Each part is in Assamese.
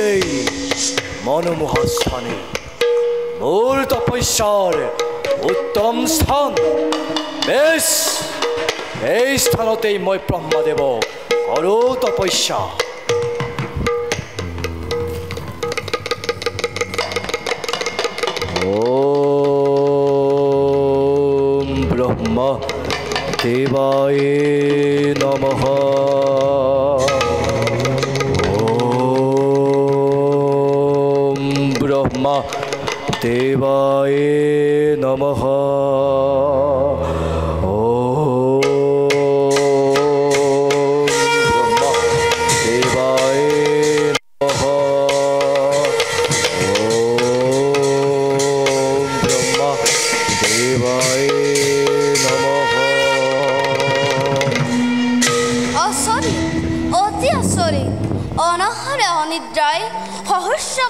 এই মনোমোহা স্থানে মোৰ তপস্যাৰ উত্তম স্থান। বেশ, এই স্থানতেই মই ব্ৰহ্মদেৱ কৰো তপস্যা। ওম ব্ৰহ্ম দেবায় নমঃ। ওম ব্ৰহ্ম দেবায় নমঃ।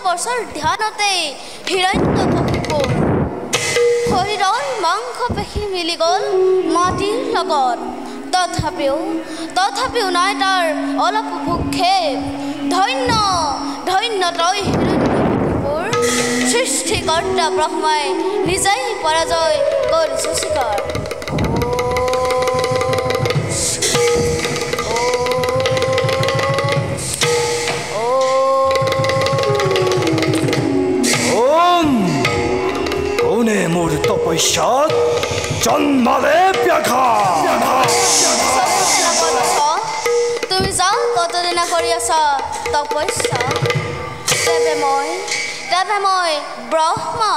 বছৰ ধ্যানতে হিৰণ্যকশিপুৰ শৰীৰৰ মাংস পেশী মিলি গ'ল মাটিৰ লগত। তথাপিও নাই তাৰ অলপ ভূক্ষেপ। ধন্য ধন্য তই হিৰণ্যকশিপুৰ, সৃষ্টিকৰ্তা ব্ৰহ্মাই নিজেই পৰাজয় কৰিছে স্বীকাৰ। মোৰ তপস্যাত জন্মালে ব্যাঘা। তুমি যাও কতদিনা কৰি আছা তপস্যা। তেবে মই ব্ৰহ্মা।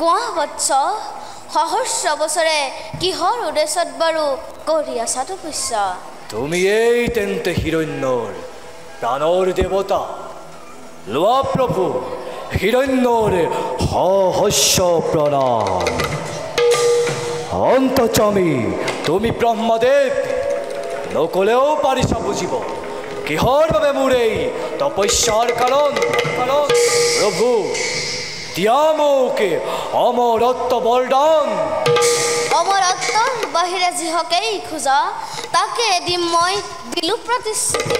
কোৱা বৎস, সহস্ৰ বছৰে কিহৰ উদ্দেশ্যত বাৰু কৰি আছা তপস্যা? তুমি এই তেন্তে হিৰণ্যৰ প্ৰাণৰ দেৱতা। লোৱা প্ৰভু হিৰণ্যৰ সহস্ৰ প্ৰণাম। অন্তৰ্যামী তুমি ব্ৰহ্মদেৱ, নকলেও পাৰিছা বুজিব কিহৰ বাবে মোৰ এই তপস্যাৰ কাৰণ। প্ৰভু দিয়া মোক অমৰত্ব বৰদান। অমৰত্বৰ বাহিৰে যিহকেই খোজা তাকে দিম মই, দিলো প্ৰতিশ্ৰুতি।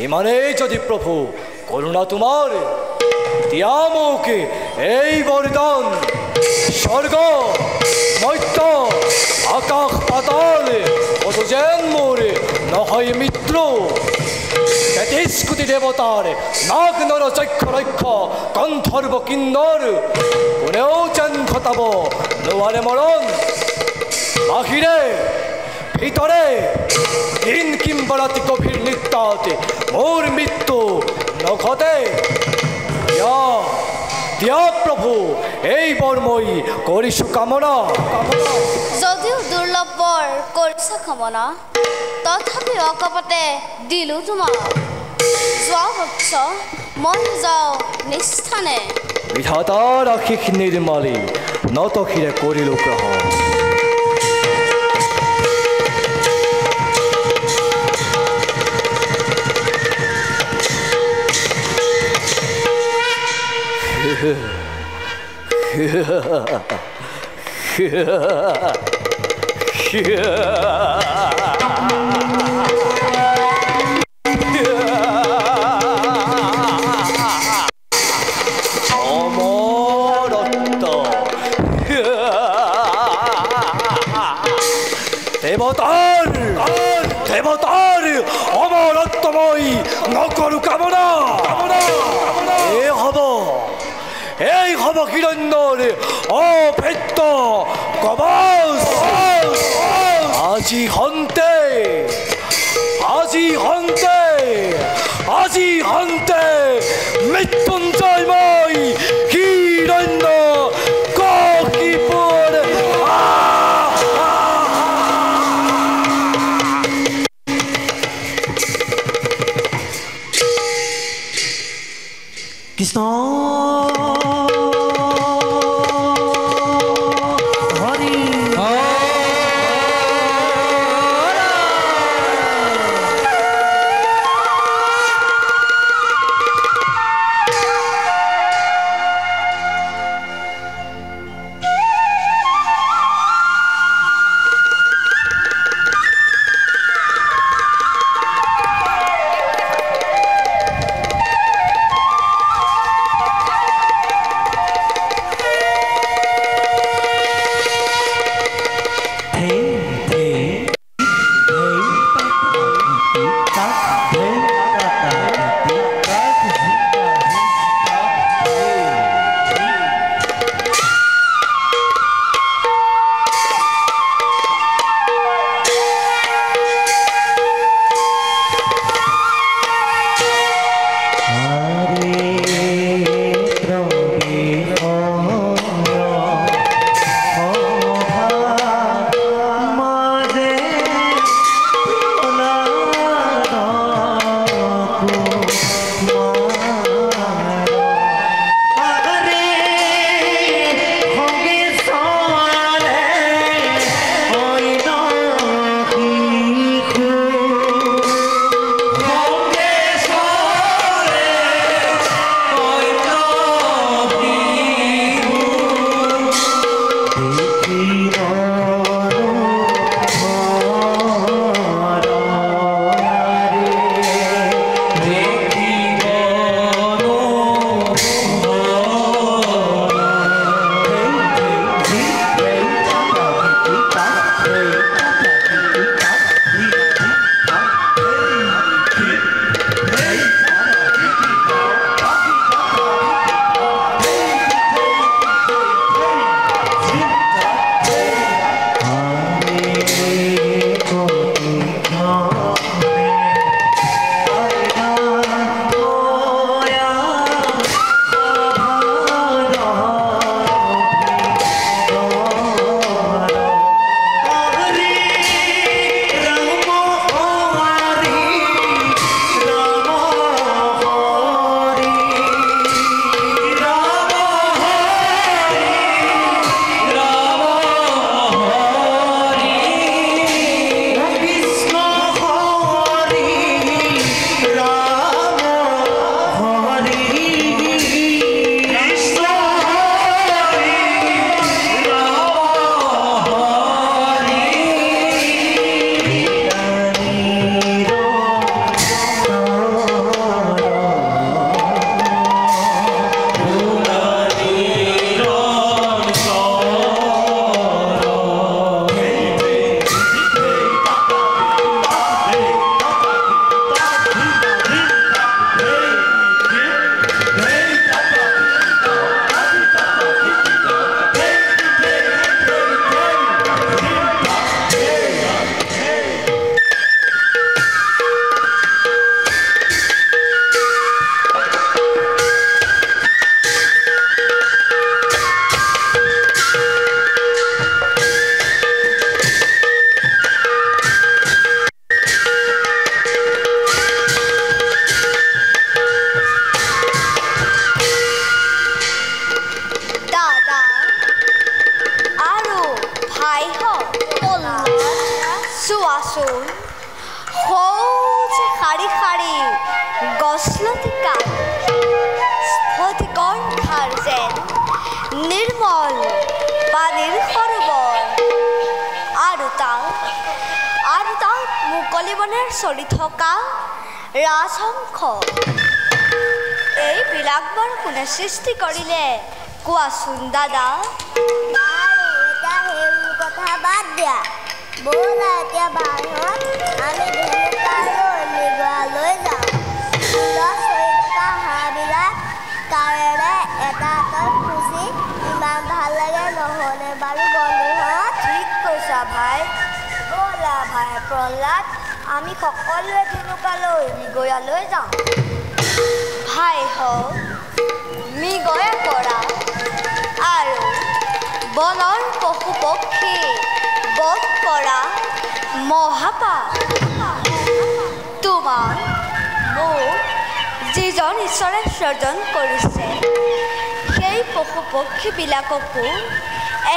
ইমানেই যদি প্ৰভু করুণা তোমার, দিয়া মোক এই বরদান। স্বর্গ মর্ত্য আকাশ পাতাল কত যেন মোর নহয় মিত্র। ৩৩ কোটি দেবতার নাগ নর যক্ষ রক্ষ গন্ধর্ব কিন্নর কোনেও যেন ঘটাব নোৱাৰে মৰণ। বাহিৰে ভিতৰে দিন কিংবা ৰাতি গভীৰ নিদ্ৰাতে মোৰ মৃত্যু নঘটে। দিয়া প্ৰভু এই বৰ মই কৰিছো কামনা। যদিও দুৰ্লভ বৰ কৰিছা কামনা, তথাপি অকপতে দিলো তোমাক। যোৱা বৎস মই যাওঁ নিস্থানে। বিধাতাৰ আশীষ নিৰ্মালি নতশিৰে কৰিলো গ্ৰহণ। দেবতার অমরত্বময় নকরু কামনা। এই হব হিরণ্যর অভেদ্য কবচ। আজি হন্তে মৃত্যুঞ্জয়ময় হিরণ্য কশিপুর। কৃষ্ণ মুকলিবনের চলি থকা ৰাজহংস এই বিলাকবোৰ কোনে সৃষ্টি কৰিলে কোৱাচোন দাদা? এতিয়া সেইবোৰ কথা বাদ দিয়া, ব'লা এতিয়া বাহিৰত আমি ধেনুকালৈ মৃগয়ালৈ যাওঁ। ফুলত চৰি থকা হাঁহবিলাক কাৰেৰে এটা এটাত খুচি ইমান ভাল লাগে নহ'লে বাৰু বন্ধুহঁত? ঠিক কৈছা ভাই। ব'লা ভাই প্ৰহ্লাদ, আমি সকলোৱে ধেনুকালৈ মৃগয়ালৈ যাওঁ। ভাই হওক মৃগয়া কৰা আৰু বনৰ পশু পক্ষী বধ কৰা মহাপাপ। তোমাক মোক যিজন ঈশ্বৰে সৃজন কৰিছে সেই পশু পক্ষীবিলাককো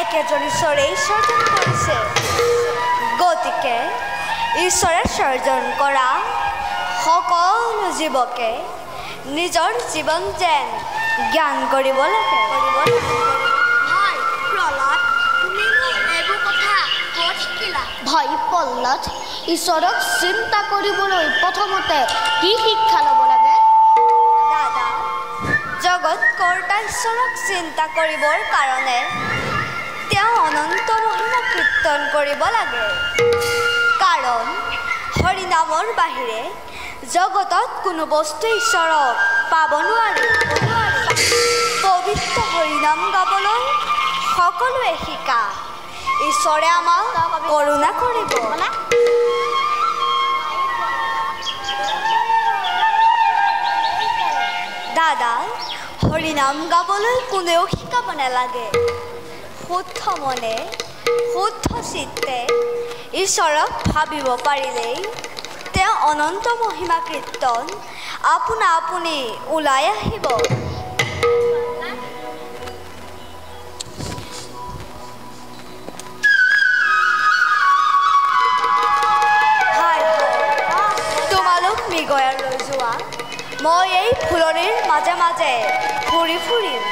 একেজন ঈশ্বৰেই সৃজন কৰিছে। গতিকে ঈশ্বৰে সৃজন কৰা সকলো জীৱকে নিজৰ জীৱন যেন জ্ঞান কৰিব লাগে। ভাই প্ৰহ্লাদ, ঈশ্বৰক চিন্তা কৰিবলৈ প্ৰথমতে কি শিক্ষা ল'ব লাগে? দাদা, জগত কৰ্তা ঈশ্বৰক চিন্তা কৰিবৰ কাৰণে তেওঁ অনন্ত মহিমা কীৰ্তন কৰিব লাগে। কাৰণ হৰিনামৰ বাহিৰে জগতত কোনো বস্তু ঈশ্বৰক পাব নোৱাৰে। পবিত্ৰ হৰিনাম গাবলৈ সকলোৱে শিকা। ঈশ্বৰে আমাক কৰোণা কৰিব। দাদা, হৰিনাম গাবলৈ কোনেও শিকাব নালাগে। শুদ্ধ মনে শুদ্ধ চিত্তে ঈশ্বৰক ভাবিব পাৰিলেই তেওঁ অনন্ত মহিমা কীৰ্তন আপোনা আপুনি ওলাই আহিব। তোমালোক মৃগয়া লৈ যোৱা, মই এই ফুলনিৰ মাজে মাজে ফুৰি ফুৰিম।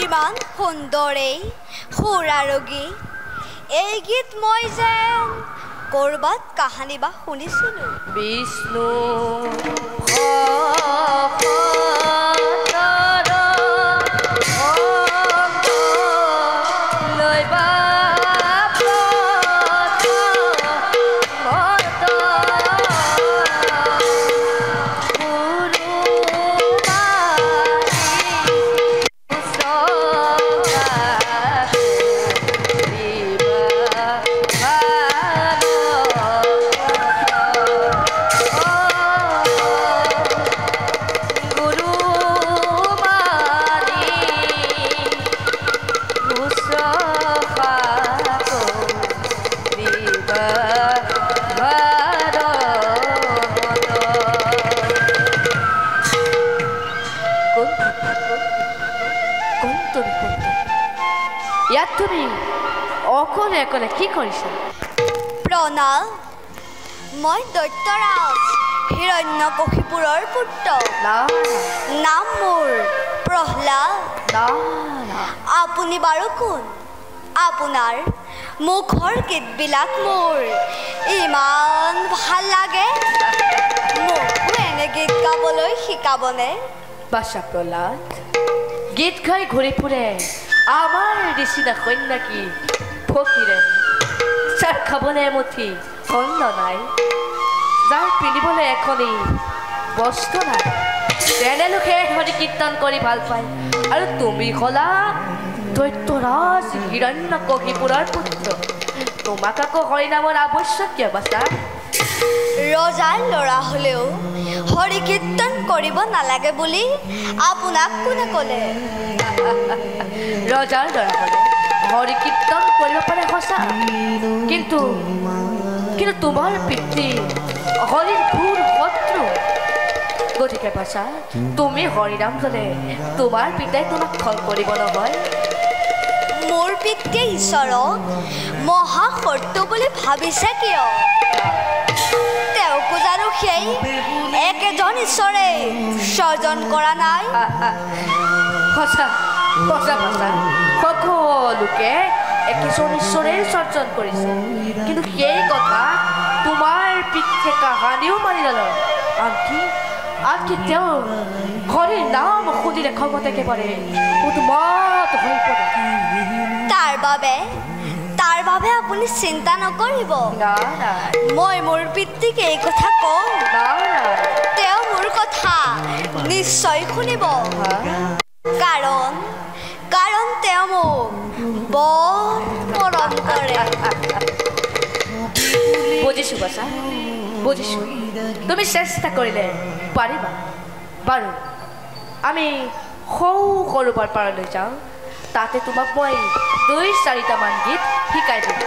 ইমান সুন্দৰেই সুৰ আৰু গীত, এই গীত মই যেন ক'ৰবাত কাহানী বা শুনিছিলোঁ। বিষ্ণু ইয়াত তুমি অকলে অকলে কি কৰিছা? প্ৰণাম, মই দৈত্যৰাজ হিৰণ্যকশিপুৰৰ পুত্ৰ। নাম মোৰ প্ৰহ্লাদ। আপুনি বাৰু কোন? আপোনাৰ মুখৰ গীতবিলাক মোৰ ইমান ভাল লাগে, মোকো এনে গীত গাবলৈ শিকাবনে? বাছা প্ৰহ্লাদ, গীত গাই ঘূৰি ফুৰে আমাৰ নিচিনা সন্যাসী ফকীৰে, যাৰ খাবলৈ এমুঠি অন্ন নাই, যাৰ পিন্ধিবলৈ এখনি বস্ত্ৰ নাই, তেনে লোকে হৰি কীৰ্তন কৰি ভাল পায়। আৰু তুমি ক'লা দৈত্যৰাজ হিৰণ্যকশিপুৰৰ পুত্ৰ, তোমাক আকৌ হৰিনামৰ আৱশ্যক কিয় বাছা? ৰজাৰ ল'ৰা হ'লেও হৰি কীৰ্তন কৰিব নালাগে বুলি আপোনাক কোনে ক'লে? ৰজাৰ ল'ৰা হ'লে হৰি কীৰ্তন কৰিব পাৰে সঁচা, কিন্তু তোমাৰ পিতৃ হৰিৰ ঘোৰ শত্ৰু, গতিকে বাছা তুমি হৰিনাম জলে তোমাৰ পিতাই তোমাক ফল কৰিব নহয় মোৰ পিতৃ ঈশ্বৰক মহা সত্য বুলি ভাবিছে কিয় তেওঁকো জানো সেই একেজন ঈশ্বৰে সৰ্জন কৰা নাই সঁচা সঁচা বাছা সকলোকে একেজন ঈশ্বৰে সৰ্জন কৰিছে কিন্তু সেই কথা তোমাৰ পিতৃ কাহানিও মানি ল'লে আনকি তেওঁ হৰিৰ নাম শুনিলে খঙত একেবাৰে উন্মাদ হৈ পৰে তাৰ বাবে আপুনি চিন্তা নকৰিব মই মোৰ পিতৃক এই কথা কওঁ তেওঁ মোৰ কথা নিশ্চয় শুনিব কাৰণ তেওঁ মোক বৰ মৰম কৰে বুজিছোঁ বাছা বুজিছোঁ তুমি চেষ্টা কৰিলে পাৰিবা বাৰু আমি সৰু পাৰলৈ যাওঁ তাতে তোমাক মই 2-4টা গীত শিকাই দিম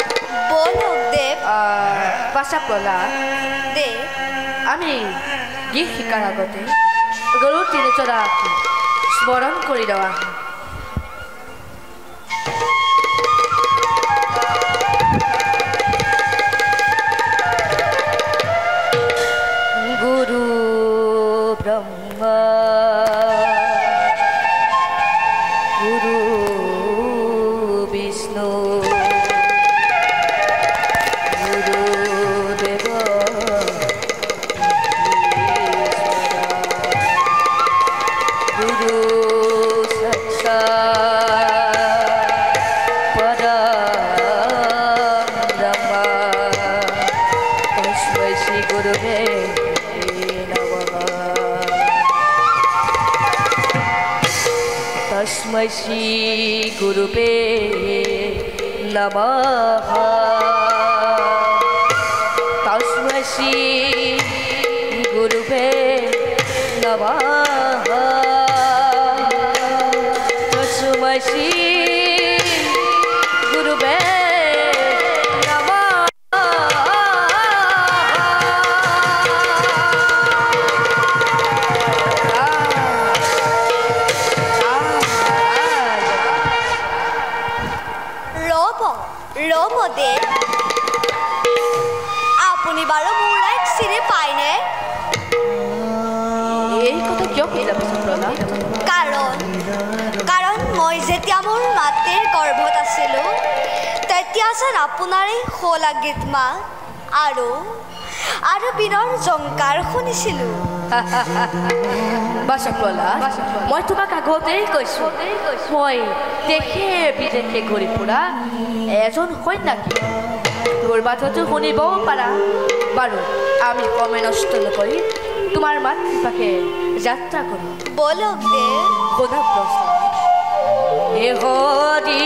বলক দেৱ বাছা প্ৰহ্লাদ দেৱ আমি গীত শিকাৰ আগতে গৰুৰ তিনিচৰা স্মৰণ কৰি লোৱা গুৰু ব্ৰহ্মা গুৰু বিষ্ণু গুৰু দেৱ গুৰু সাক্ষাৎ পৰম ব্ৰহ্ম তস্मै শ্ৰী গুৰুৱে तस्मै श्री गुरुवे नमः तस्मै श्री गुरुवे नमः तस्मै श्री गुरुवे ৰ'ব দেৱ আপুনি বাৰু মোৰ এক চিনি পায়নে এই কথা কিয় কৈছা প্ৰহ্লাদ কাৰণ মই যেতিয়া মোৰ মাতৃৰ গৰ্ভত আছিলোঁ তেতিয়া যেন আপোনাৰ এই শোলা গীত মাত আৰু বীৰৰ জংকাৰ শুনিছিলোঁ বাছা প্ৰহ্লাদ মই তোমাক আগতেই কৈছোঁ মই দেশে বিদেশে ঘূৰি ফুৰা এজন সন্যাসী তোৰ মাততো শুনিবও পাৰা বাৰু আমি কমে নষ্ট নকৰি তোমাৰ মাতৃপাকে যাত্ৰা কৰোঁ বলক দেৱ সোধা প্ৰশ্ন হে হৰি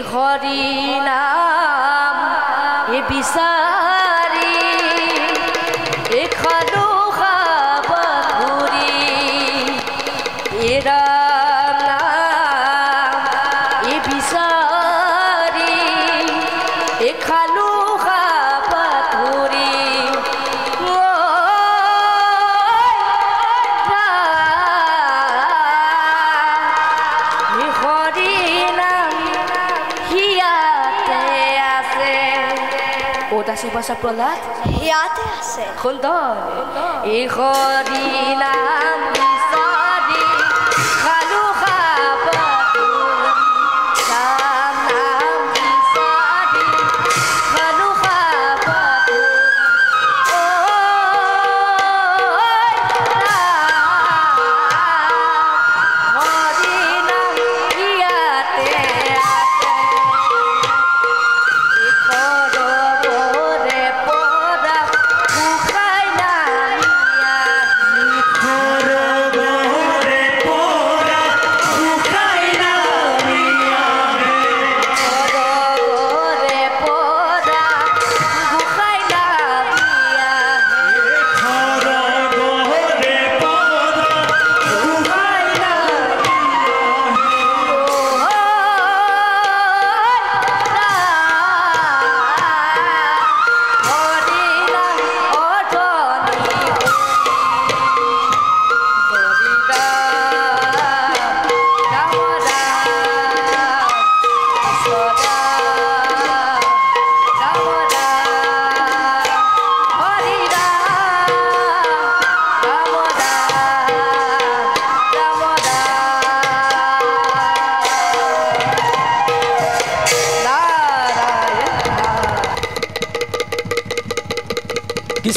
হৰি নাম এ বিচাৰি এ খালো খাবুৰি এ ৰাম নাম এ বিচাৰি এ খালো খাবুৰি বাছা প্ৰহ্লাদ ইয়াতে আছে সুন্দৰ এই হৰি নাম বিচাৰি খালো খাবুৰি ৰাম নাম বিচাৰি খালো খাবুৰি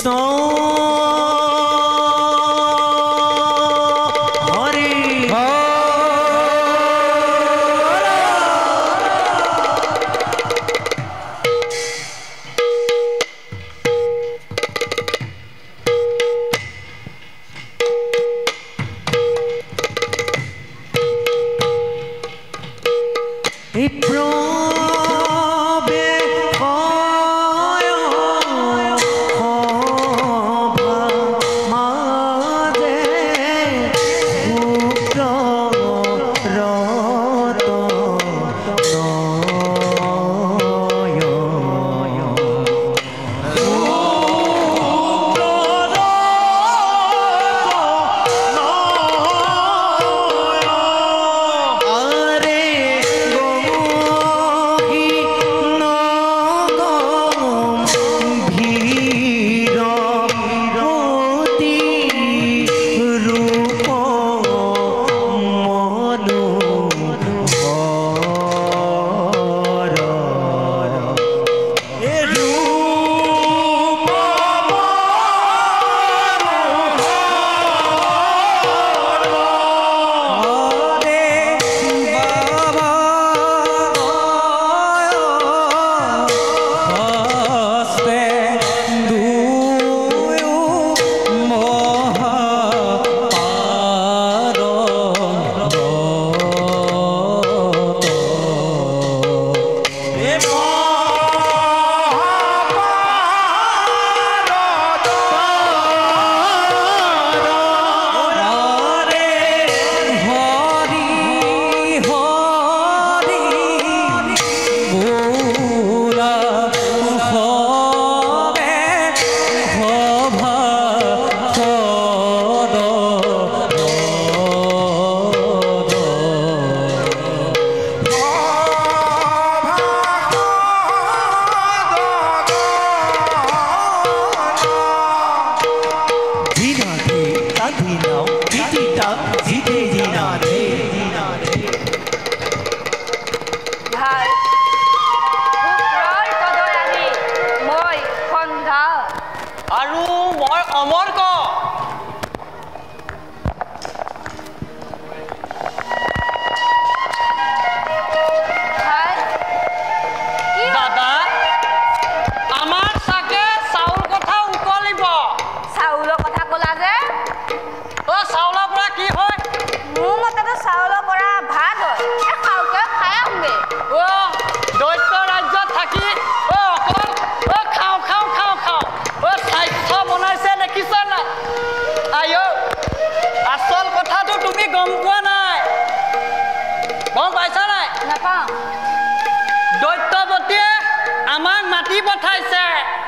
কৃষ্ণ হৰি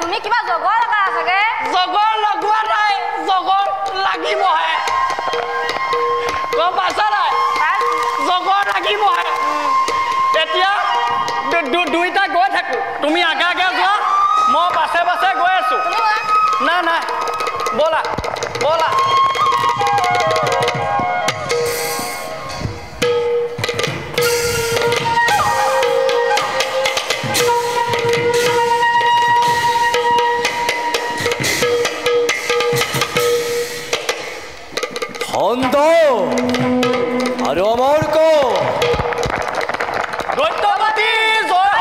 তুমি কিবা জগৰ লগা আছেগে জগৰ লগোৱা নাই জগৰ লাগিবহে গম পাইছা নাই জগৰ লাগিবহে এতিয়া দুইটা গৈ থাকো তুমি আগে আগে যোৱা মই পাছে পাছে গৈ আছো না না বলা বলা অন্ধ আর অমর্ক দৈত্যপতি জয়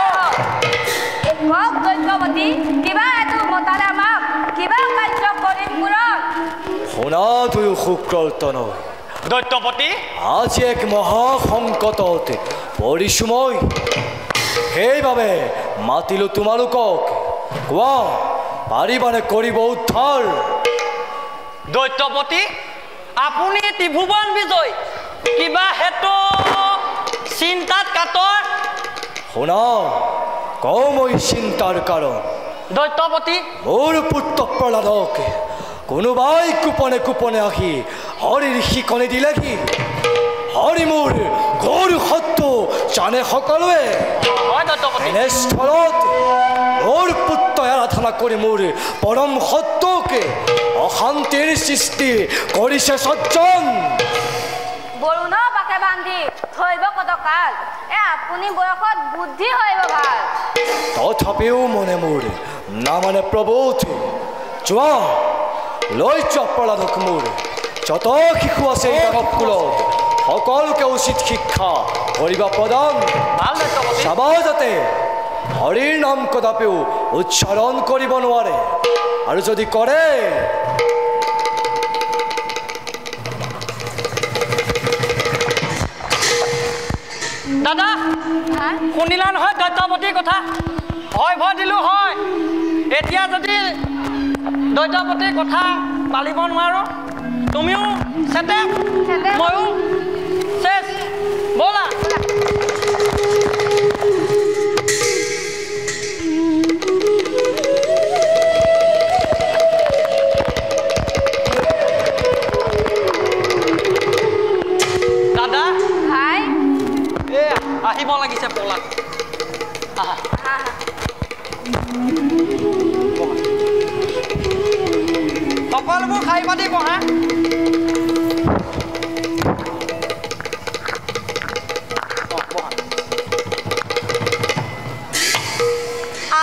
হোক দৈত্যপতি কিবা এটো মতালে আমাক কিবা কাৰ্য কৰিম পুৰণ শুনা তুই শুক্ৰত নয় দৈত্যপতি আজি এক মহা সংকটত পৰিছো মই সেইবাবে মাতিলো তোমালোকক কোৱা পাৰিবানে কৰিব উদ্ধাৰ দৈত্যপতি আপুনি ত্ৰিভুৱন বিজয় কিবা হেতু চিন্তাত কাতৰ শুনা কওঁ মই চিন্তাৰ কাৰণ দৈত্যপতি মোৰ পুত্ৰ প্ৰহ্লাদক কোনোবাই গোপনে গোপনে আহি হৰিৰ শিকনি দিলেহি হৰি মোৰ ঘোৰ শত্ৰু জানে সকলোৱে এনেস্থলত মোৰ পুত্ৰই আৰাধনা কৰি মোৰ পৰম শত্ৰুকে অশান্তিৰ সৃষ্টি কৰিছে সজ্জন বৰুণ পাকে বান্ধি থৈব কতকাল আপুনি বয়সত বুদ্ধি হইব ভাল তথাপিও মনে মোৰ নামানে প্ৰভূতি যোৱা লৈ যোৱা প্ৰহ্লাদক মোৰ যত শিশু আছে এই দানৱ কুলত সকলোকে উচিত শিক্ষা কৰিবা প্ৰদান চাবা যাতে হৰিৰ নাম কদাপিও উচ্চাৰণ কৰিব নোৱাৰে আৰু যদি কৰে দাদা শুনিলা নহয় দৈত্যপতিৰ কথা হয় ভয় দিলোঁ হয় এতিয়া যদি দৈত্যপতিৰ কথা পালিব নোৱাৰোঁ তুমিও চেতে ময়ো চেচ ব'লা দাদা হাই আহিব লাগিছে পলা সকলোবোৰ খাই পাতি বহা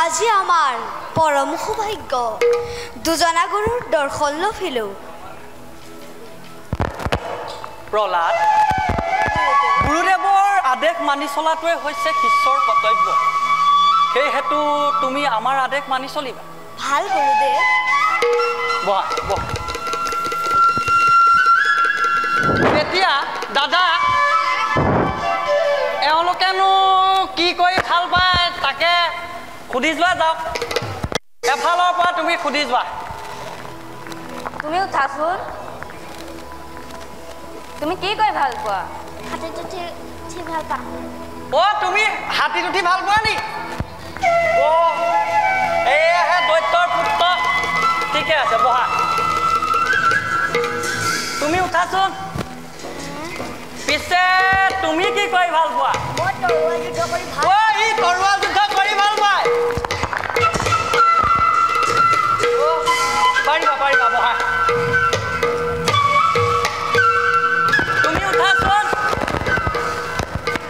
আজি আমাৰ পৰম সৌভাগ্য দুজনা গুৰুৰ দৰ্শন লভিলোঁ প্ৰহ্লাদ গুৰুদেৱৰ আদেশ মানি চলাটোৱে হৈছে শিষ্যৰ কৰ্তব্য সেইহেতু তুমি আমাৰ আদেশ মানি চলিবা ভাল গুৰুদেৱ বহা বহা এতিয়া দাদা এওঁলোকেনো কি কৰি ভাল পায় তাকে সুধি যোৱা যাওক এফালৰ পৰা তুমি সুধি যোৱা তুমি উঠাচোন তুমি কি কৰি ভাল পোৱা হাতীত উঠি ভাল পাওঁ অ' তুমি হাতীত উঠি ভাল পোৱা নি অ' এয়াহে দৈত্যৰ পুত্ৰ ঠিকে আছে বহা তুমি উঠাচোন পিছে তুমি কি কৰি ভাল পোৱা মই তৰোৱাল যুদ্ধ কৰি ভাল অ' ই তৰোৱাল যুদ্ধ কৰি ভাল পায় পাৰিবা পাৰিবা বহা তুমি উঠাচোন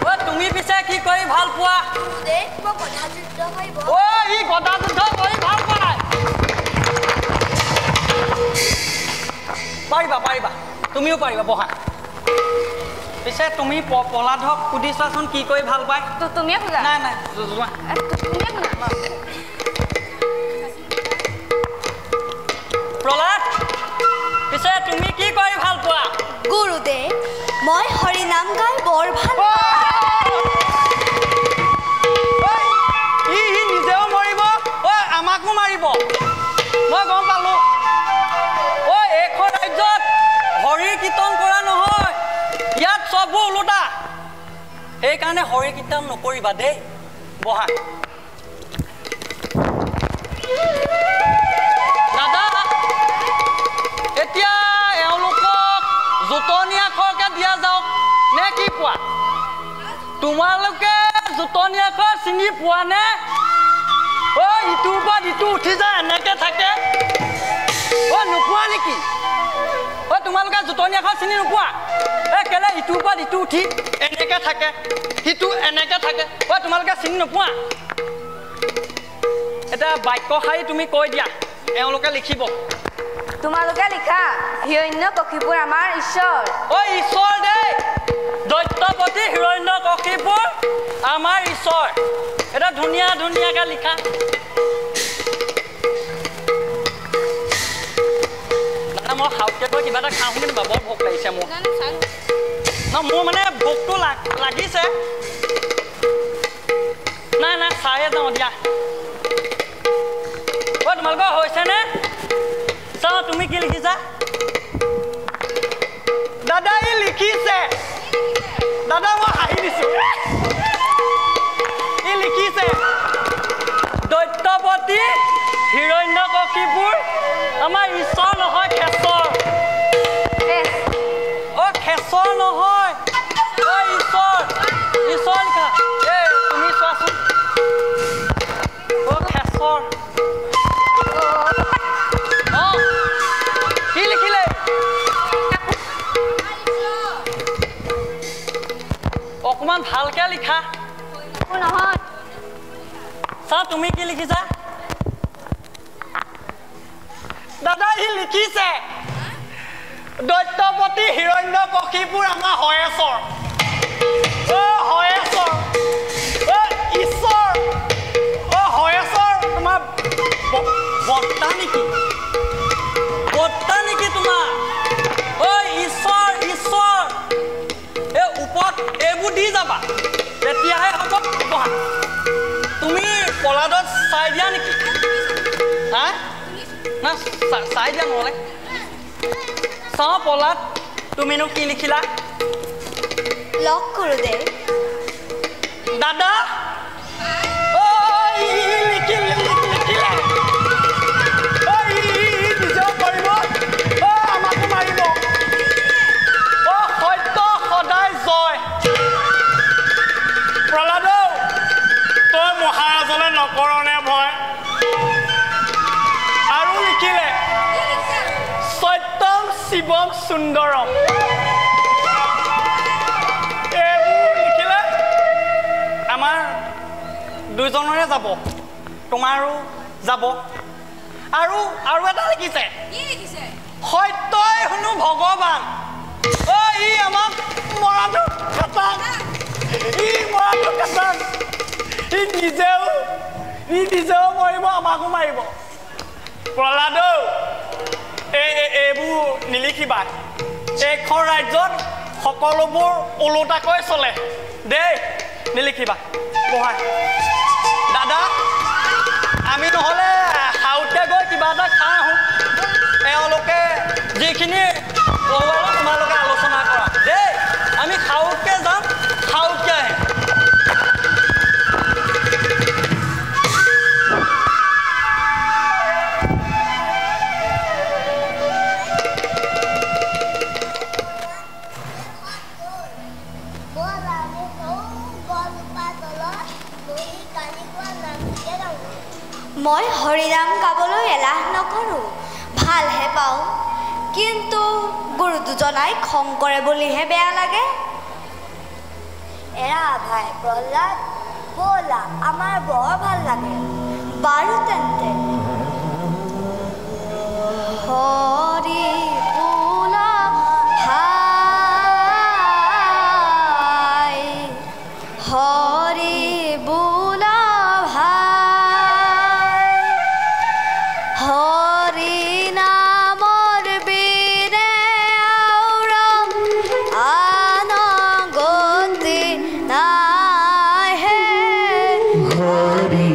অ' তুমি পিছে কি কৰি ভাল পোৱা গুৰুদেৱ মই গদা যুদ্ধ কৰিব অ' ই গদা যুদ্ধ কৰি ভাল পায় পাৰিবা পাৰিবা তুমিও পাৰিবা বহা পিছে তুমি প্ৰহ্লাদক সুধি চোৱাচোন কি কৰি ভাল পায় তুমিয়ে বুজা নাই নাই যোৱা তুমিয়ে বুজা প্ৰহ্লাদ পিছে তুমি কি কৰি ভাল পোৱা গুৰুদেৱ মই হৰি নাম গাই বৰ ভাল ই নিজেও মৰিব ঐ আমাকো মাৰিব মই গম পালো ঐ এইখন ৰাজ্যত হৰি কীৰ্তন কৰা নহয় ইয়াত চববোৰ ওলোটা সেইকাৰণে হৰি কীৰ্তন নকৰিবা দেই বহা দাদা এতিয়া এওঁলোকক জোটনি আখৰকে দিয়া যাওক নে কি কোৱা তোমালোকে জোটনি আখৰ চিনি পোৱা নে অ' ইটোৰ ওপৰত ইটো উঠি যায় এনেকে থাকে অ' নোপোৱা নেকি অ' তোমালোকে জোটনি আখৰ চিনি নোপোৱা কেলে ইটোৰ ওপৰত ইটো উঠি এনেকে থাকে সিটো এনেকে থাকে অ' তোমালোকে চিনি নোপোৱা এটা বাক্য শাৰী তুমি কৈ দিয়া এওঁলোকে লিখিব তোমালোকে লিখা হিৰণ্যকশিপুৰ আমাৰ ঈশ্বৰ অ' ঈশ্বৰ দেই দৈত্যপতি হিৰণ্যকশিপুৰ আমাৰ ঈশ্বৰ এটা ধুনীয়া ধুনীয়াকে লিখা দাদা মই খাওঁতে কৈ কিবা এটা খাওঁ কিন্তু বৰ ভোক লাগিছে মোৰ মোৰ মানে ভোকটো লাগিছে নাই নাই চায়ে যাওঁ দিয়া অ' তোমালোকৰ হৈছেনে চাওঁ তুমি কি লিখিছা দাদা ই লিখিছে দাদা মই হাঁহি দিছো ই লিখিছে দৈত্যপতি হিৰণ্যকশিপুৰ আমাৰ ঈশ্বৰ নহয় খেচৰ অ' খেচৰ নহয় অ' ঈশ্বৰ ঈশ্বৰ লিখা তুমি চোৱাচোন অ' খেচৰ কি লিখিলে অকমান ভালকে লিখা নহয় চা তুমি কি লিখিছা দাদা ই লিখিছে দৈত্যপতি হিৰণ্যকশিপুৰ আমাৰ হয়েশ্বৰ হয়েশ্বৰ ঈশ্বৰ হয়েশ্বৰ তোমাৰ বৰ্তা নেকি তোমাৰ ঈশ্বৰ ঈশ্বৰ এই ওপৰত এইবোৰ দি যাবা তেতিয়াহে হ'ব পঢ়া তুমি পলাদত চাই দিয়া নেকি হা না চাই দিয়া নহ'লে চাওঁ পলাদ তুমিনো কি লিখিলা লগ কৰোঁ দে দাদা লিখিলে নিজেও কৰিব আমাকো মাৰিব সত্য সদায় জয় প্ৰহ্লাদ তই মহাৰাজলৈ নকৰণে ভয় আৰু লিখিলে সত্যম শিৱম সুন্দৰম এইবোৰ লিখিলে আমাৰ দুজনৰে যাব তোমাৰো যাব আৰু এটা লিখিছে সত্যই শুনো ভগৱান ই আমাক মৰাটো কাটান ই নিজেও মৰিব আমাকো মাৰিব প্ৰহ্লাদ এইবোৰ নিলিখিবা এইখন ৰাজ্যত সকলোবোৰ ওলোটাকৈ চলে দেই নিলিখিবা পঢ়া দাদা আমি নহ'লে সাউতে গৈ কিবা এটা খাই আহোঁ এওঁলোকে যিখিনি পঢ়ুৱাব তোমালোকে আলোচনা কৰা দেই আমি সাউতকৈ যাম সাউতকৈ আহিম মই হৰিনাম গাবলৈ এলাহ নকৰোঁ ভালহে পাওঁ কিন্তু গুৰু দুজনাই খং কৰে বুলিহে বেয়া লাগে এৰা ভাই প্ৰহ্লাদ ব'লা আমাৰ বৰ ভাল লাগে বাৰু তেন্তে হৰি বোলা ভাই হৰি বোলা হৰি নামৰ বীৰে আউৰম আন গতি নাই হে হৰি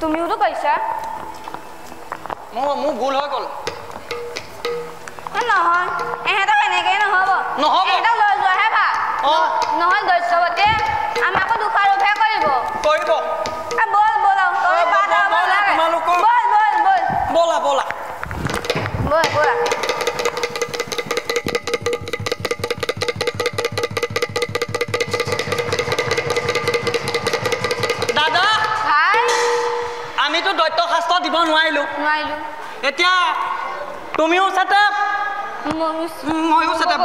তুমিওতো কৈছা মোৰ ভুল হৈ গ'ল নহয় এহেঁতক এনেকৈ নহ'ব এহেঁতক লৈ যোৱাহে ভাল নহয় দৈত্যৱতীয়ে আমাকো দোষাৰোপহে কৰিব ব'ল ব'লা দাদা ভাই আমিতো দৈত্য শাস্ত্ৰ দিব নোৱাৰিলোঁ এতিয়া তুমিও চাতে ময়ো চাতে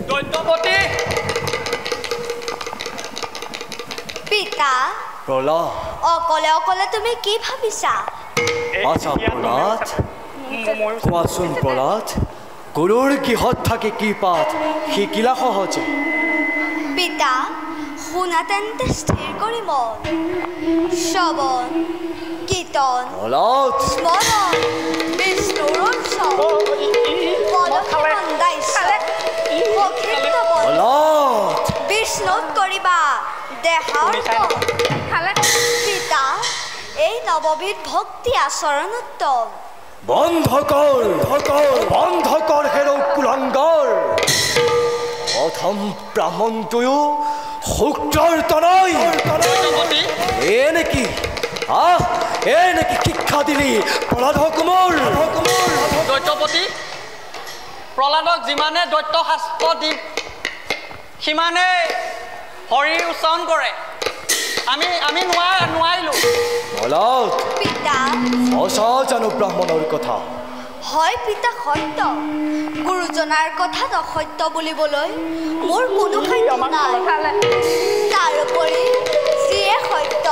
দৈত্যপতি অকলে অকলে তুমি কি ভাবিছা আচ্ছা প্ৰহ্লাদ কোৱাচোন প্ৰহ্লাদ গুৰুৰ গৃহত থাকি কি পাঠ শিকিলা সহজে পিতা শুনা তেন্তে স্থিৰ কৰি মন শ্ৰৱণ কীৰ্তন প্ৰহ্লাদ স্মৰণ বিষ্ণুৰ উৎসৱ প্ৰহ্লাদ বিষ্ণুত কৰিবা দেহৰ পিতা এই নৱবিধ ভক্তি আচৰণ উত্তম বন্ধ কৰ হেৰ কুলাংগাৰ প্ৰথম ব্ৰাহ্মণটোও শুক্ৰৰ তনয় নেকি শিক্ষা দিলি প্ৰহ্লাদ কোমল দৈত্যপতি প্ৰহ্লাদক যিমানে দৈত্য শাস্ত্ৰ দি সিমানে হৰিৰ উচ্চাৰণ কৰে আমি নোৱাৰিলোঁ প্ৰহ্লাদ পিতা সঁচা জানো ব্ৰাহ্মণৰ কথা হয় পিতা সত্য গুৰুজনাৰ কথাত অসত্য বুলিবলৈ মোৰ কোনো সাধ্য নাই তাৰোপৰি যিয়ে সত্য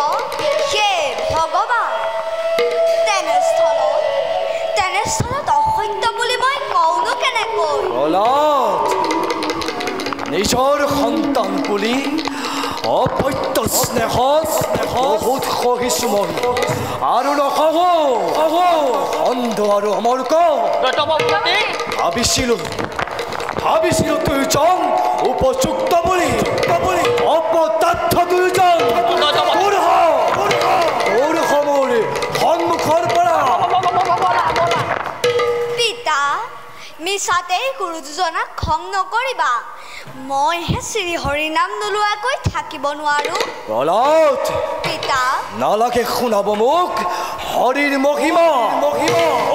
সেয়ে ভগৱান তেনেস্থলত অসত্য বুলি মই কওঁনো কেনেকৈ প্ৰহ্লাদ নিজৰ সন্তান বুলি অপত্য স্নেহত বহুত সহিছো মই আৰু নকব অন্ধ আৰু অমৰ্ক ভাবিছিলো দুয়োজন উপযুক্ত বুলি অপদাৰ্থ দুয়োজন তোৰ সময় সন্মুখৰ পৰা পিতা মিছাতেই গুৰুজনাক খং নকৰিবা মইহে শ্ৰী হৰি নাম নোলোৱাকৈ থাকিব নোৱাৰো প্ৰহ্লাদ পিতা নালাগে শুনাব মোক হৰিৰ মহিমা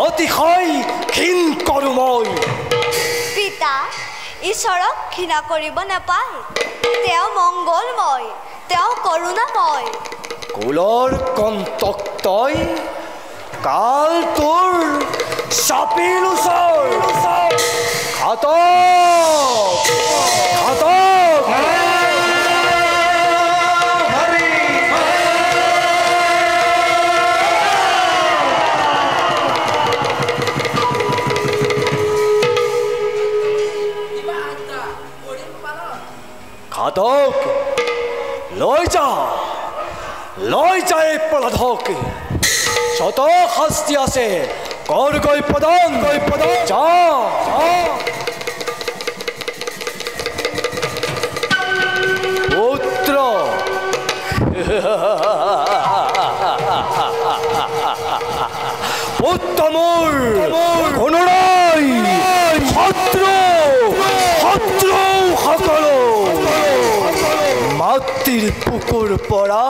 অতিশয় ক্ষীণ কৰো মই পিতা ঈশ্বৰক ঘৃণা কৰিব নাপায় তেওঁ মংগলময় তেওঁ কৰোণাময় কুলৰ কণ্টক তই কাল তোৰ চাপিল ওচৰ ঘাতক ঘাতক লৈ যা এই প্ৰহ্লাদক যত শাস্তি আছে কৰ গৈ প্ৰদান যা পুত্ৰ মোৰ কোনো নাই শত্ৰু সকলো মাটিৰ পুকুৰ পৰা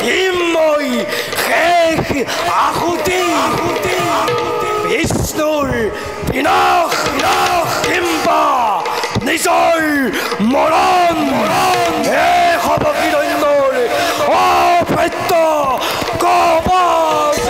ভীমই শেষ আহুতি বিষ্ণুৰ বিনাশ কিম্বা নিজৰ মৰণ হ'ব কিৰণ্যৰ অভ্যত্য কবচ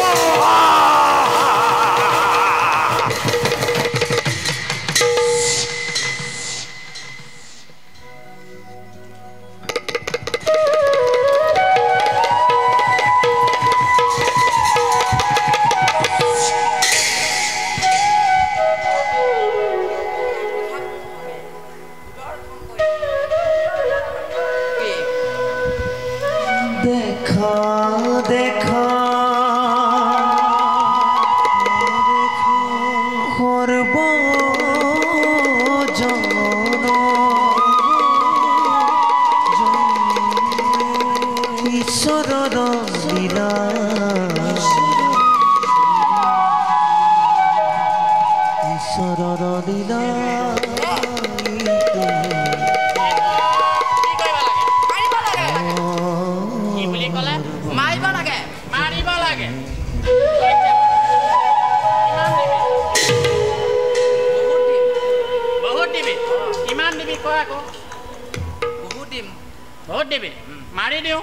মাৰি দিওঁ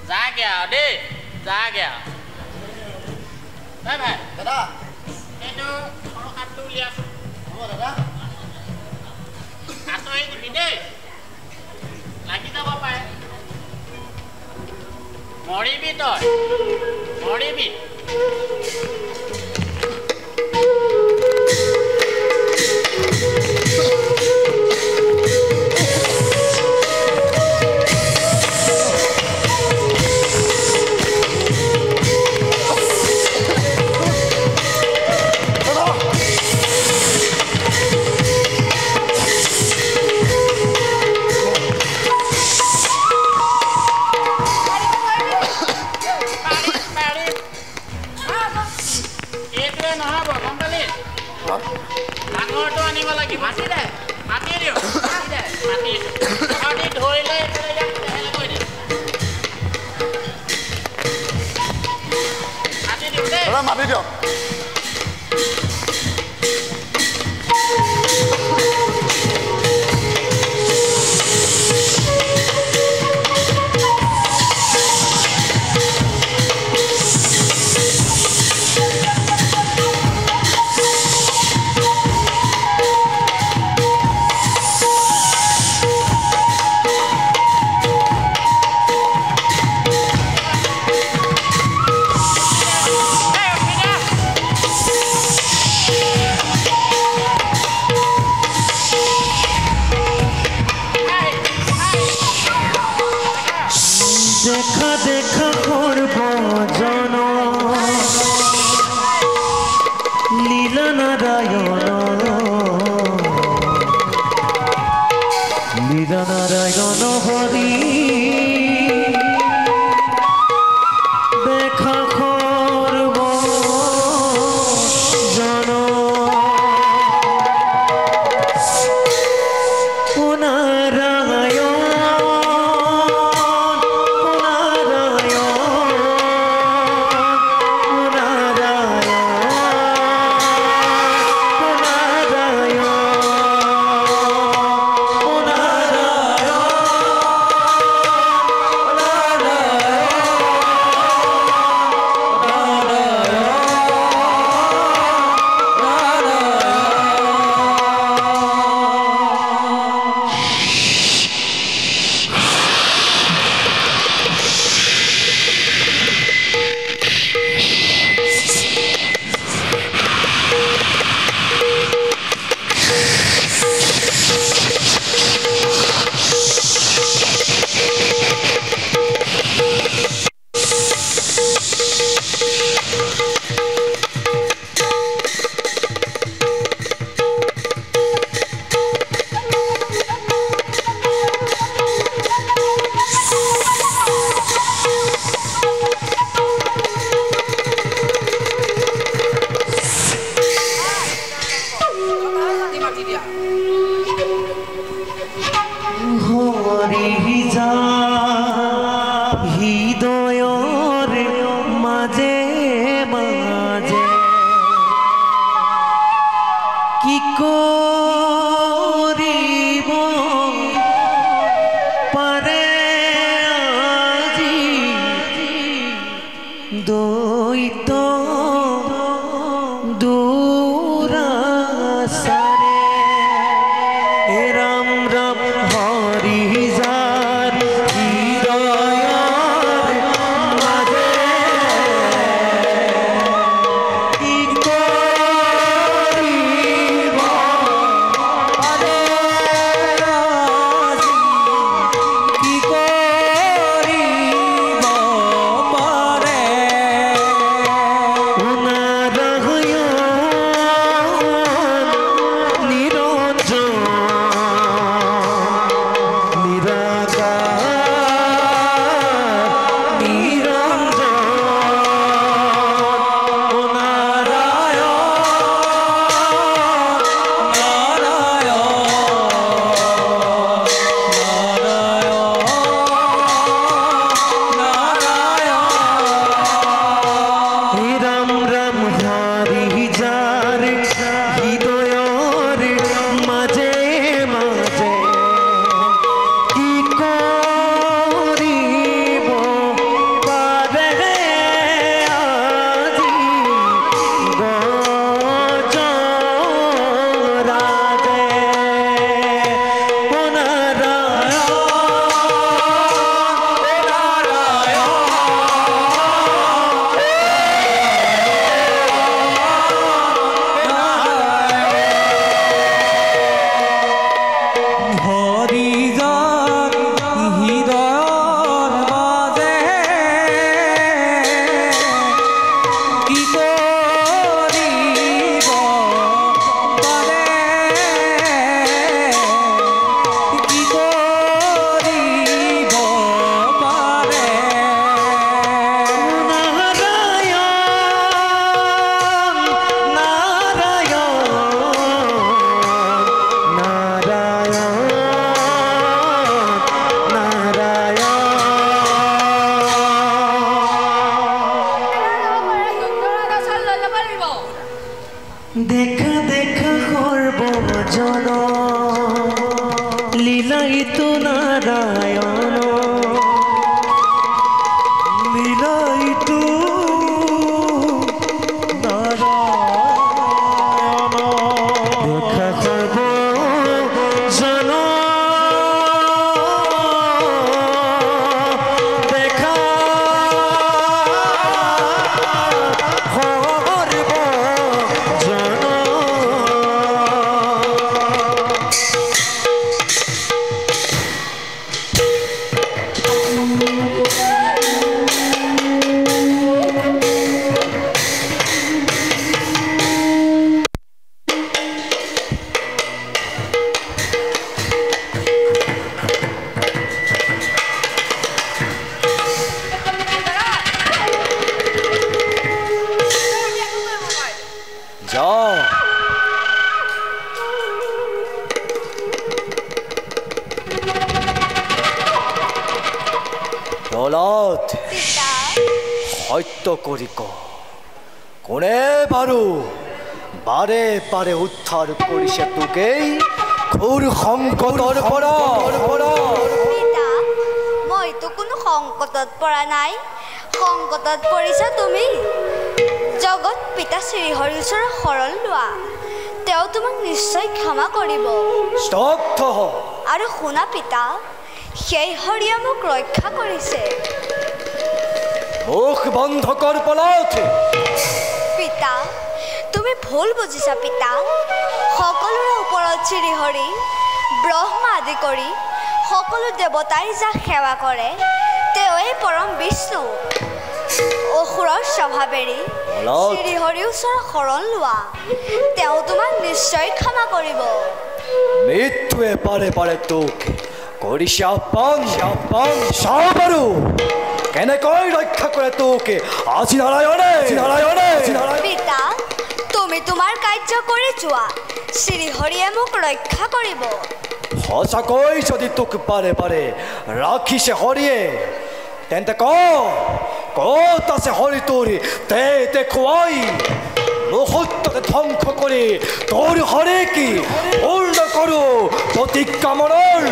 যা গিয়া দেই যা গিয়া ভাই দাদা এইটো হাতটো উলিয়াচোন হ'ব দাদা নাথাকিবি দেই লাগি যাব পাৰে মৰিবি তই মৰিবি ডাঙৰটো আনিব লাগিব মাটি দে মাটি দিওঁ মাটি মাটি ধৰিলে কৈ দে মাটি দিওঁ দেই মাটি দিয়ক দেখা দেখা করব জন লীলা নারায়ণ লীলা নারায়ণ হরি দেখা করব জন লীলাইতু নারায়ণ লীলাইতু নারায়ণ দেখা করব জন দেখা করব জন যাও প্রহ্লাদ পিতা সত্য কৰি ক কোনে বাৰু বাৰে বাৰে উদ্ধাৰ কৰিছে তোকেই ঘোৰ সংকটৰ পৰা পিতা মইতো কোনো সংকটত পৰা নাই সংকটত পৰিছা তুমি জগত পিতা শ্ৰীহৰিৰ ওচৰত শৰণ লোৱা তেওঁ তোমাক নিশ্চয় ক্ষমা কৰিব স্তব্ধ হ আৰু শুনা পিতা সেই হৰিয়ে মোক ৰক্ষা কৰিছে মুখ বন্ধ কৰ প্ৰহ্লাদ পিতা তুমি ভুল বুজিছা পিতা সকলোৰে ওপৰত শ্ৰীহৰি ব্ৰহ্মা আদি কৰি সকলো দেৱতাই যাক সেৱা কৰে তেওঁৱেই পৰম বিষ্ণু অসুৰৰ স্বভাৱ এৰি শ্ৰীহৰিৰ ওচৰত শৰণ লোৱা তেওঁ তোমাক নিশ্চয় ক্ষমা কৰিব মৃত্যুৱে বাৰে বাৰে তোক কৰিছে আহ্বান চাওঁ বাৰু কেনেকৈ ৰক্ষা কৰে তোক আজি নাৰায়ণে পিতা তুমি তোমাৰ কাৰ্য কৰি যোৱা শ্ৰীহৰিয়ে মোক ৰক্ষা কৰিব সঁচাকৈ যদি তোক বাৰে বাৰে ৰাখিছে হৰিয়ে তেন্তে ক'ত আছে হৰি তোৰ তে দেখুৱাই মুহূৰ্ততে ধ্বংস কৰি তোৰ হৰি কি পূৰ্ণ কৰো প্ৰতিজ্ঞা মনৰ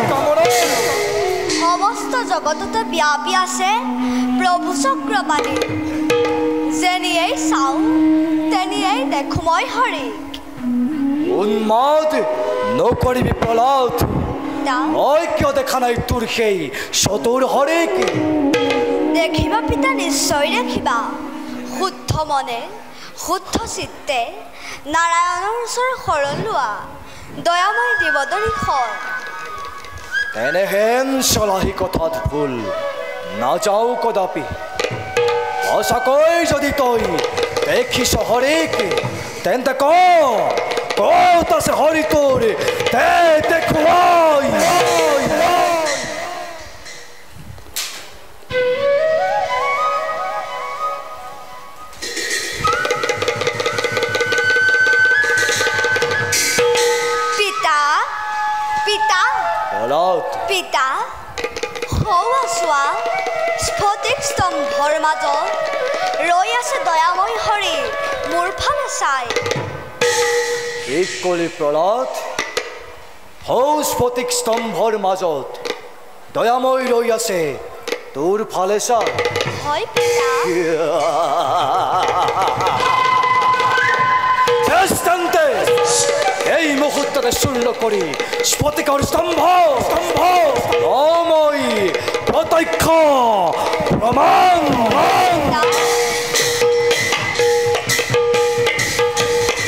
সমস্ত জগততে ব্যাপী আছে প্ৰভু চক্ৰপাণি যেনিয়েই চাওঁ তেনিয়েই দেখো মই হৰিক উন্মাদ নকৰিবি প্ৰহ্লাদ পিতা মই কিয় দেখা নাই তোৰ সেই চতুৰ হৰিক দেখিবা পিতা নিশ্চয় দেখিবা শুদ্ধ মনে শুদ্ধ চিত্তে নাৰায়ণৰ ওচৰত শৰণ লোৱা দয়াময় দেৱদৰীখন এনেহেন চলাহী কথাত ভুল নাযাওঁ কদাপি সঁচাকৈ যদি তই দেখিছ হৰিক তেন্তে ক'ত আছে হৰি তোৰ তে দেখুৱাই পিতা পিতা প্ৰহ্লাদ পিতা সৌৱা চোৱা স্ফটিক স্তম্ভৰ মাজত ৰৈ আছে দয়াময় হৰি মোৰ ফালে চাই কি কলি প্ৰহ্লাদ সৌ স্ফটিক স্তম্ভৰ মাজত দয়াময় ৰৈ আছে তোৰ ফালে চা হয় পিতা তেন্তে এই মুহূৰ্ততে চূৰ্ণ কৰি স্ফটিকৰ স্তম্ভ মই প্ৰত্যক্ষ প্ৰমাণ পিতা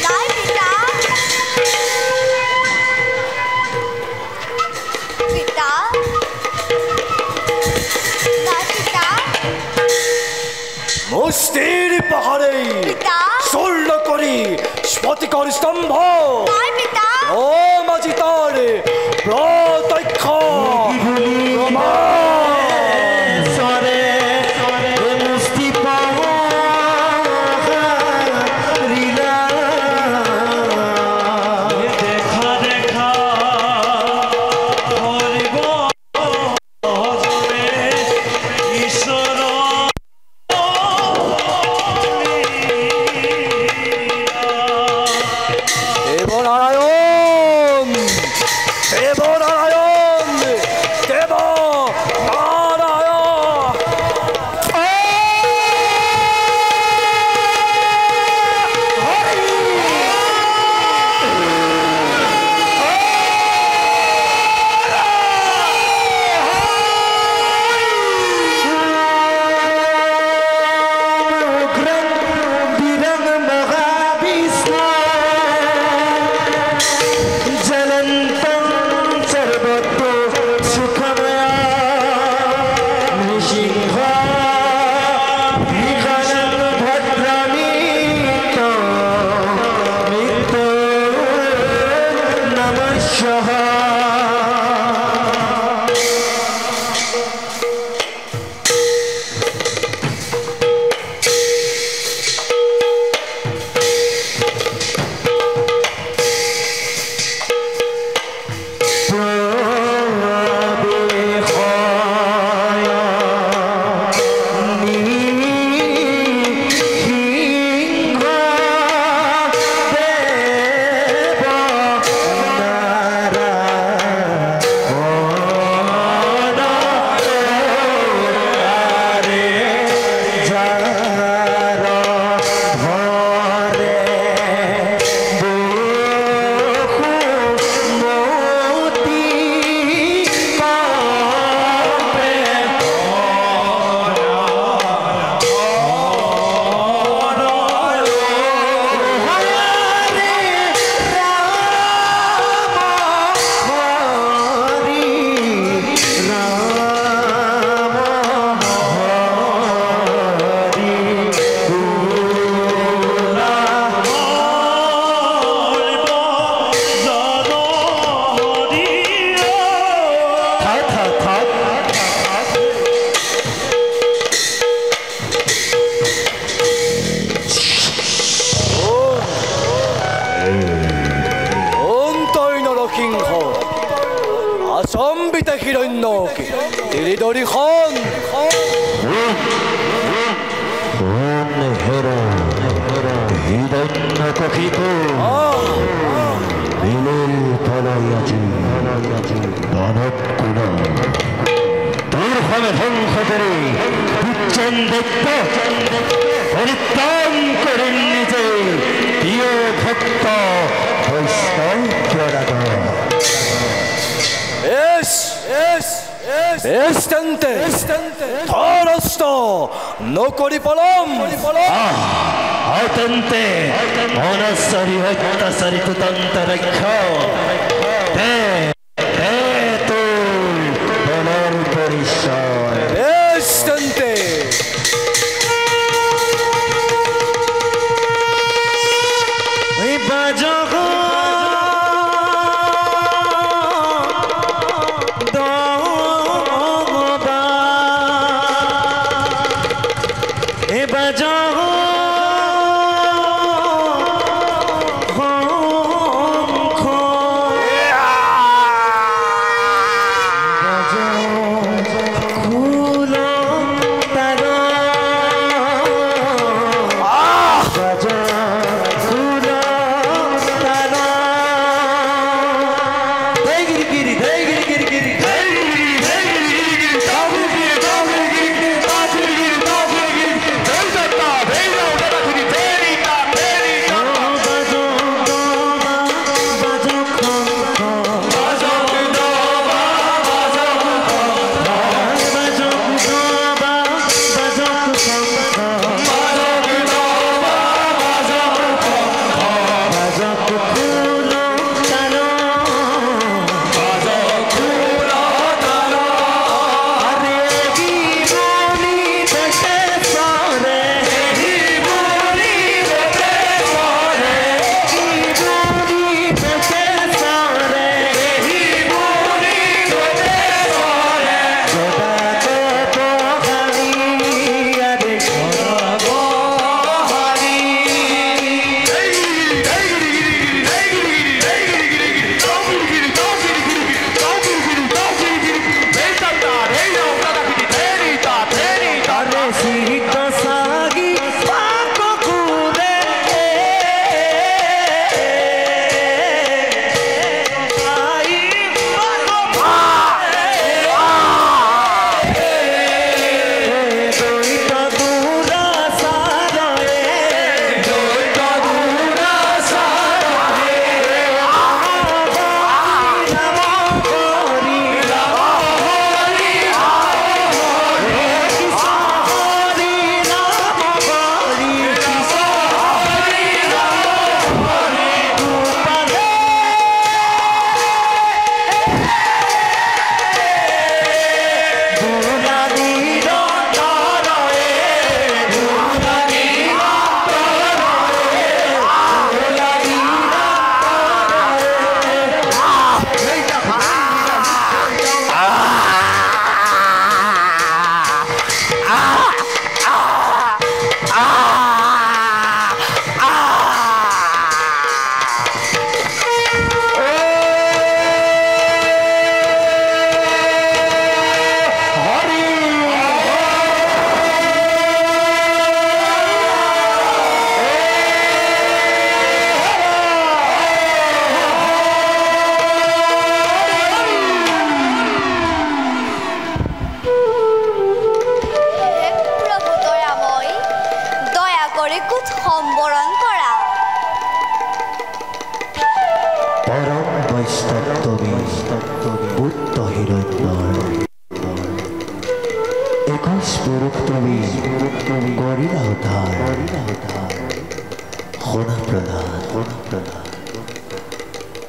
নাই পিতা পিতা নাই পিতা মুষ্টিৰ পাহাৰেই পিতা চূৰ্ণ কৰি স্ফটিকৰ স্তম্ভ নাই পিতা ও মাঝি তাৰ প্ৰত্যক্ষ প্ৰমাণ সৰে মুষ্টি পাওয়া লীলা দেখা দেখা হৰিব ভজনে ঈশ্বৰ দেবনাৰায়ণ প্ৰচম্বিত হিৰণ্যকে তিৰিদৰিখন পরিত্রাণ করেন নিজে প্রিয় ভক্ত বৈষ্ণব এষ্টন্তে ধরস্ত নকরি পলম অতন্তে মনস্বরী হত্যাচারী তুতন্ত রক্ষ বলর পরিচয় এষ্টন্তে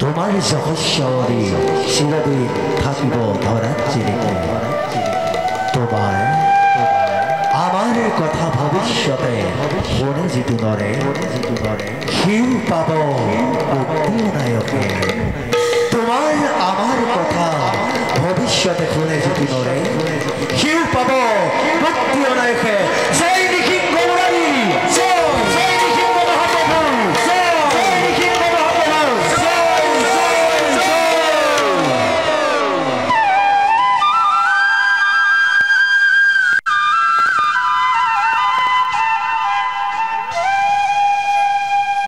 তোমার সহস্বরী চিরদিন থাকিব ধরার চিলিতে তোমার আমার কথা ভবিষ্যতে মনে যিটো নৰে সিও পাব মুক্তিৰ নায়কে তোমাৰ আমাৰ কথা ভবিষ্যতে শুনে যিটো নৰে সিও পাব মুক্তি